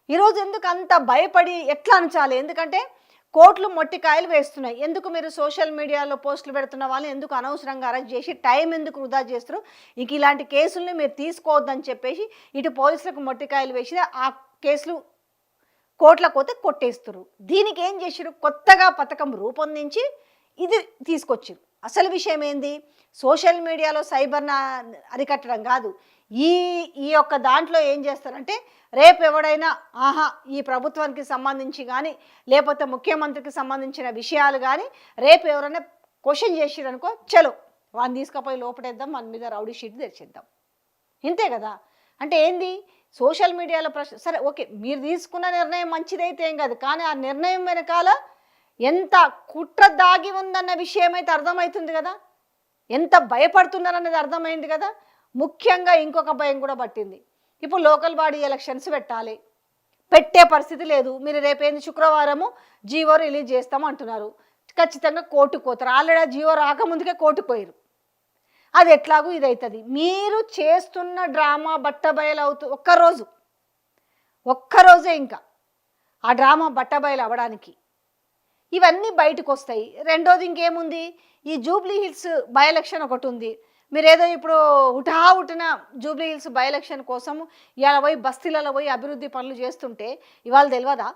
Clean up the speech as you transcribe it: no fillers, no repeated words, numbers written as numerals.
ఈరోజు ఎందుకు అంత భయపడి ఎట్లా అణచాలి? ఎందుకంటే కోట్లు మొట్టికాయలు వేస్తున్నాయి. ఎందుకు మీరు సోషల్ మీడియాలో పోస్టులు పెడుతున్న వాళ్ళని ఎందుకు అనవసరంగా అరెస్ట్ చేసి టైం ఎందుకు వృధా చేస్తున్నారు? ఇంక ఇలాంటి కేసుల్ని మీరు తీసుకోవద్దని చెప్పేసి ఇటు పోలీసులకు మొట్టికాయలు వేసి ఆ కేసులు కోట్లకు పోతే కొట్టేస్తున్నారు. దీనికి ఏం చేసిర్రు? కొత్తగా పథకం రూపొందించి ఇది తీసుకొచ్చిర్రు. అసలు విషయం ఏంది? సోషల్ మీడియాలో సైబర్‌ని అరికట్టడం కాదు. ఈ ఈ యొక్క దాంట్లో ఏం చేస్తారంటే రేపు ఎవడైనా ఈ ప్రభుత్వానికి సంబంధించి కానీ లేకపోతే ముఖ్యమంత్రికి సంబంధించిన విషయాలు కానీ రేపు ఎవరైనా క్వశ్చన్ చేసిరనుకో చలో వాడిని తీసుకుపోయి లోపడేద్దాం, మన మీద రౌడీ షీట్ తెరిచేద్దాం. ఇంతే కదా. అంటే ఏంది? సోషల్ మీడియాలో సరే ఓకే, మీరు తీసుకున్న నిర్ణయం మంచిదైతే ఏం కాదు, కానీ ఆ నిర్ణయం వెనకాల ఎంత కుట్ర దాగి ఉందన్న విషయం అయితే అర్థమవుతుంది కదా. ఎంత భయపడుతున్నారనేది అర్థమైంది కదా. ముఖ్యంగా ఇంకొక భయం కూడా పట్టింది. ఇప్పుడు లోకల్ బాడీ ఎలక్షన్స్ పెట్టాలి, పెట్టే పరిస్థితి లేదు. మీరు రేపేంది శుక్రవారము జీవో రిలీజ్ చేస్తాం అంటున్నారు. ఖచ్చితంగా కోర్టుకు పోతారు. ఆల్రెడీ జీవో రాకముందుకే కోర్టుకు పోయారు. అది ఎట్లాగూ ఇదవుతుంది. మీరు చేస్తున్న డ్రామా బట్టబయలు ఒక్కరోజే ఇంకా ఆ డ్రామా బట్టబయలు అవ్వడానికి ఇవన్నీ బయటకు వస్తాయి. రెండోది ఇంకేముంది, ఈ జూబ్లీ హిల్స్ బై ఎలక్షన్ ఒకటి ఉంది. మీరేదో ఇప్పుడు ఉట్టిన జూబ్లీ హిల్స్ బై ఎలక్షన్ కోసం ఇవాళ పోయి బస్తీలలో పోయి అభివృద్ధి పనులు చేస్తుంటే ఇవాళ తెలియదా?